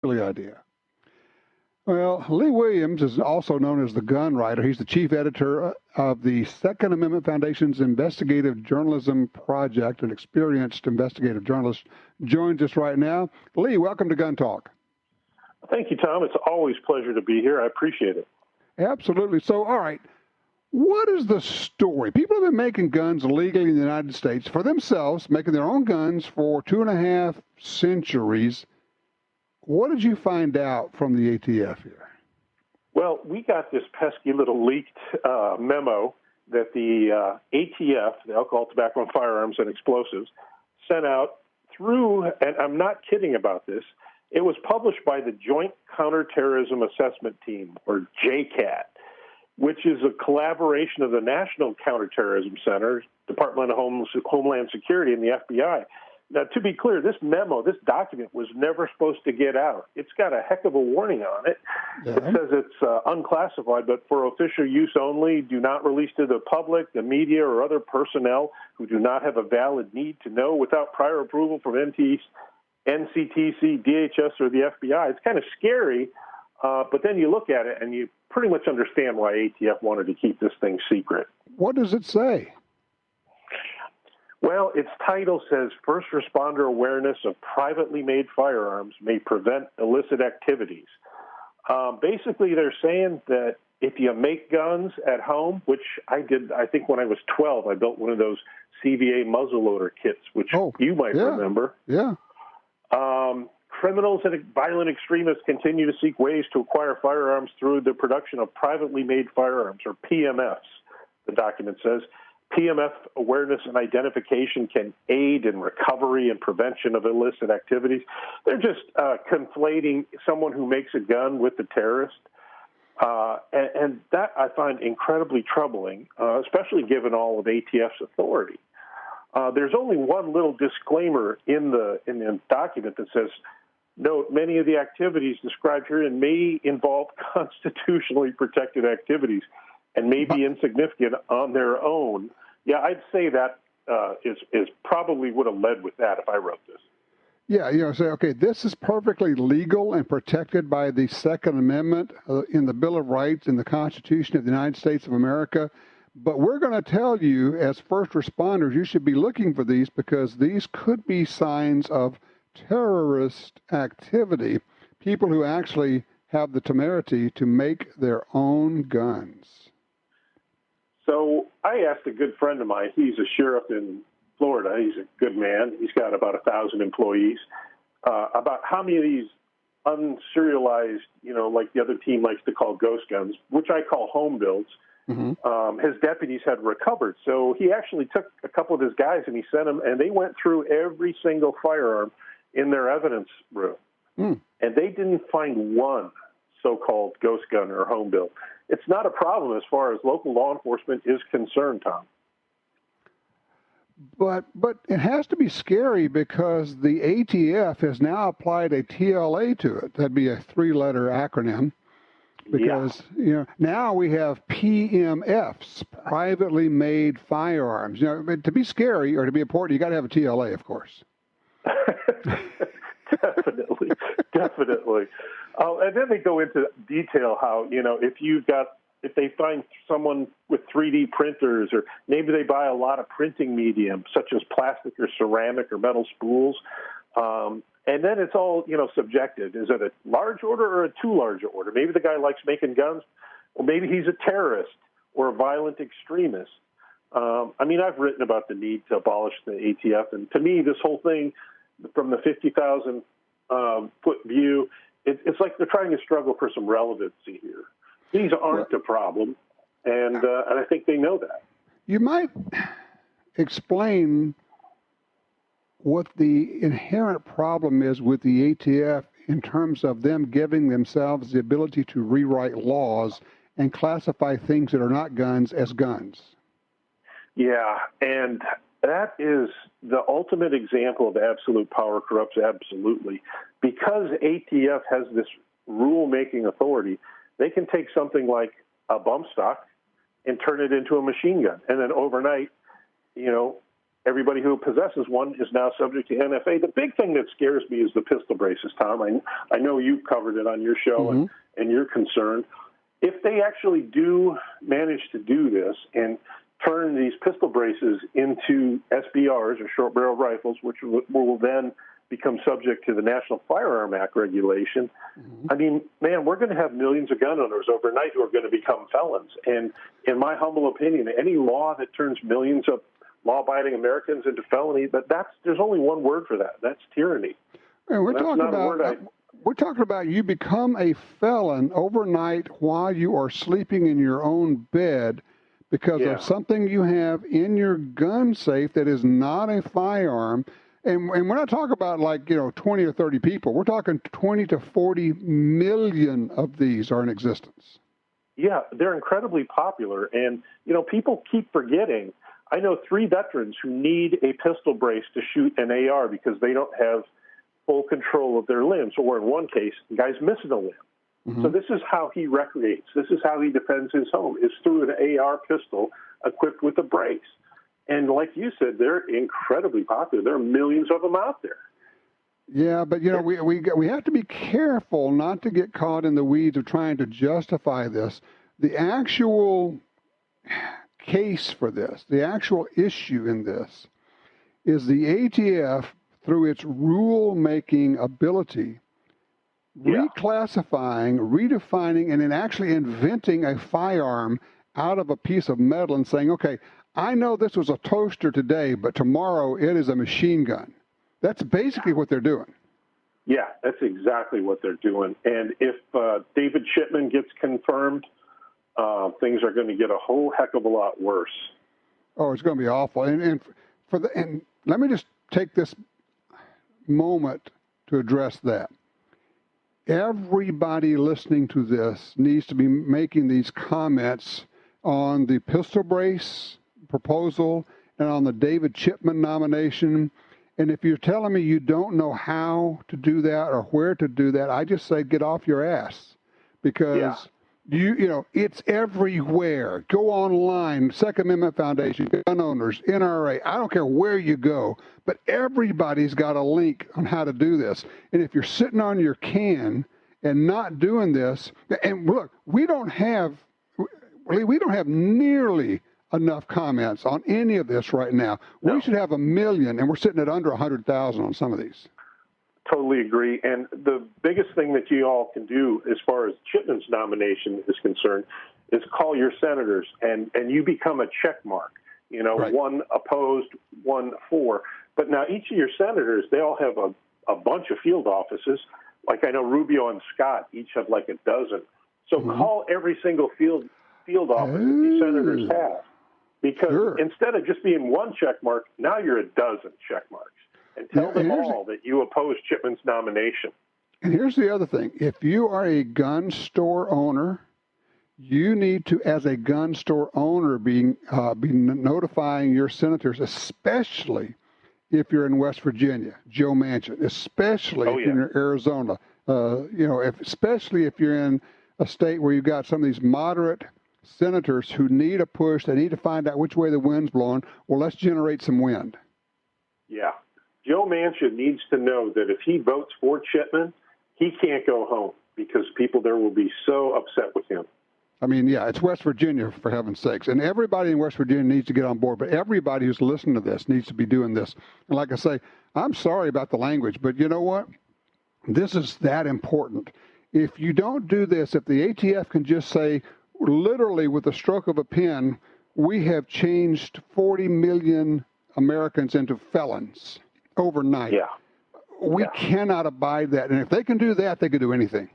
silly idea. Well, Lee Williams is also known as the gun writer. He's the chief editor of the Second Amendment Foundation's Investigative Journalism Project, an experienced investigative journalist, joins us right now. Lee, welcome to Gun Talk. Thank you, Tom. It's always a pleasure to be here. I appreciate it. Absolutely. So, all right, what is the story? People have been making guns legally in the United States for themselves, making their own guns for 2.5 centuries. What did you find out from the ATF here? Well, we got this pesky little leaked memo that the ATF, the Alcohol, Tobacco, and Firearms and Explosives, sent out through, and I'm not kidding about this, it was published by the Joint Counterterrorism Assessment Team, or JCAT, which is a collaboration of the National Counterterrorism Center, Department of Homeland Security, and the FBI. Now, to be clear, this memo, this document was never supposed to get out. It's got a heck of a warning on it. Yeah. It says it's unclassified, but for official use only, do not release to the public, the media, or other personnel who do not have a valid need to know without prior approval from NCTC, DHS, or the FBI. It's kind of scary, but then you look at it and you pretty much understand why ATF wanted to keep this thing secret. What does it say? Well, its title says, First Responder Awareness of Privately Made Firearms May Prevent Illicit Activities. Basically, they're saying that if you make guns at home, which I did, I think when I was 12, I built one of those CVA muzzleloader kits, which you might remember. Yeah. Criminals and violent extremists continue to seek ways to acquire firearms through the production of privately made firearms, or PMFs, the document says. PMF awareness and identification can aid in recovery and prevention of illicit activities. They're just conflating someone who makes a gun with the terrorist. And that I find incredibly troubling, especially given all of ATF's authority. There's only one little disclaimer in the document that says, note, many of the activities described herein may involve constitutionally protected activities and may be insignificant on their own. Yeah, I'd say that is probably would have led with that if I wrote this. Yeah, say, okay, this is perfectly legal and protected by the Second Amendment in the Bill of Rights in the Constitution of the United States of America. But we're going to tell you, as first responders, you should be looking for these because these could be signs of terrorist activity, people who actually have the temerity to make their own guns. So I asked a good friend of mine, he's a sheriff in Florida, he's a good man, he's got about 1,000 employees, about how many of these unserialized, like the other team likes to call ghost guns, which I call home builds, his deputies had recovered. So he actually took a couple of his guys and he sent them, and they went through every single firearm in their evidence room. And they didn't find one so-called ghost gun or home build. It's not a problem as far as local law enforcement is concerned, Tom. But it has to be scary because the ATF has now applied a TLA to it. That'd be a 3-letter acronym. Because now we have PMFs, privately made firearms. To be scary or to be important, you got to have a TLA, of course. Definitely. And then they go into detail how if they find someone with 3D printers, or maybe they buy a lot of printing medium, such as plastic or ceramic or metal spools. And then it's all, subjective. Is it a large order or a too large order? Maybe the guy likes making guns, or maybe he's a terrorist or a violent extremist. I've written about the need to abolish the ATF, and to me, this whole thing, from the 50,000 foot view, it's like they're trying to struggle for some relevancy here. These aren't a problem, and I think they know that. You might explain what the inherent problem is with the ATF in terms of them giving themselves the ability to rewrite laws and classify things that are not guns as guns. Yeah, and that is the ultimate example of absolute power corrupts absolutely. Because ATF has this rule-making authority, they can take something like a bump stock and turn it into a machine gun. And then overnight, everybody who possesses one is now subject to NFA. The big thing that scares me is the pistol braces, Tom. I know you've covered it on your show, and you're concerned. If they actually do manage to do this and turn these pistol braces into SBRs, or short barrel rifles, which will then become subject to the National Firearm Act regulation, I mean, man, we're going to have millions of gun owners overnight who are going to become felons. And in my humble opinion, any law that turns millions of law-abiding Americans into felony, but there's only one word for that. That's tyranny. And we're talking about you become a felon overnight while you are sleeping in your own bed because of something you have in your gun safe that is not a firearm. And we're not talking about 20 or 30 people. We're talking 20 to 40 million of these are in existence. Yeah, they're incredibly popular. And, people keep forgetting. I know 3 veterans who need a pistol brace to shoot an AR because they don't have full control of their limbs. Or in one case, the guy's missing a limb. So this is how he recreates. This is how he defends his home, is through an AR pistol equipped with a brace. And like you said, they're incredibly popular. There are millions of them out there. Yeah, but we have to be careful not to get caught in the weeds of trying to justify this. The actual case for this, the actual issue in this, is the ATF, through its rule-making ability, reclassifying, redefining, and then actually inventing a firearm out of a piece of metal and saying, okay, I know this was a toaster today, but tomorrow it is a machine gun. That's basically what they're doing. Yeah, that's exactly what they're doing. And if David Chipman gets confirmed, things are going to get a whole heck of a lot worse. Oh, it's going to be awful. And let me just take this moment to address that. Everybody listening to this needs to be making these comments on the pistol brace proposal and on the David Chipman nomination. And if you're telling me you don't know how to do that or where to do that, I just say get off your ass, because it's everywhere. Go online, Second Amendment Foundation, gun owners, NRA. I don't care where you go, but everybody's got a link on how to do this. And if you're sitting on your can and not doing this, and look, we don't have nearly enough comments on any of this right now. No. We should have 1 million, and we're sitting at under 100,000 on some of these. Totally agree. And the biggest thing that you all can do as far as Chipman's nomination is concerned is call your senators, and you become a check mark. Right. One opposed, one for. But now each of your senators, they all have a bunch of field offices. Like I know Rubio and Scott each have like a dozen. So call every single field office that these senators have. Because instead of just being one check mark, now you're a dozen check marks. And tell them all that you oppose Chipman's nomination. And here's the other thing. If you are a gun store owner, you need to, as a gun store owner, be notifying your senators, especially if you're in West Virginia, Joe Manchin, especially if you're in Arizona, especially if you're in a state where you've got some of these moderate senators who need a push. They need to find out which way the wind's blowing. Well, let's generate some wind. Yeah. Joe Manchin needs to know that if he votes for Chipman, he can't go home because people there will be so upset with him. I mean, it's West Virginia, for heaven's sakes. And everybody in West Virginia needs to get on board. But everybody who's listening to this needs to be doing this. And like I say, I'm sorry about the language, but you know what? This is that important. If you don't do this, if the ATF can just say, literally with the stroke of a pen, we have changed 40 million Americans into felons overnight. Yeah. We cannot abide that. And if they can do that, they can do anything.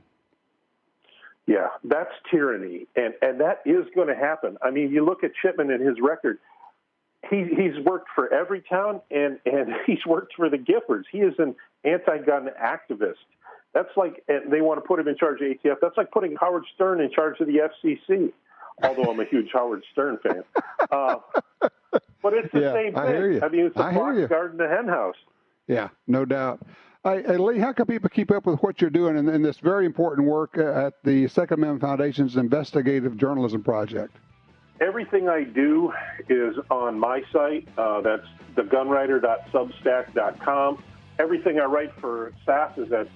Yeah, that's tyranny. And that is going to happen. I mean, you look at Chipman and his record. He's worked for every town, and he's worked for the Giffords. He is an anti-gun activist. That's like, and they want to put him in charge of ATF. That's like putting Howard Stern in charge of the FCC, although I'm a huge Howard Stern fan. But it's the same thing. I mean, it's the fox guarding the hen house. Yeah, no doubt. Hey, Lee, how can people keep up with what you're doing in this very important work at the Second Amendment Foundation's Investigative Journalism Project? Everything I do is on my site. That's thegunwriter.substack.com. Everything I write for SAS is at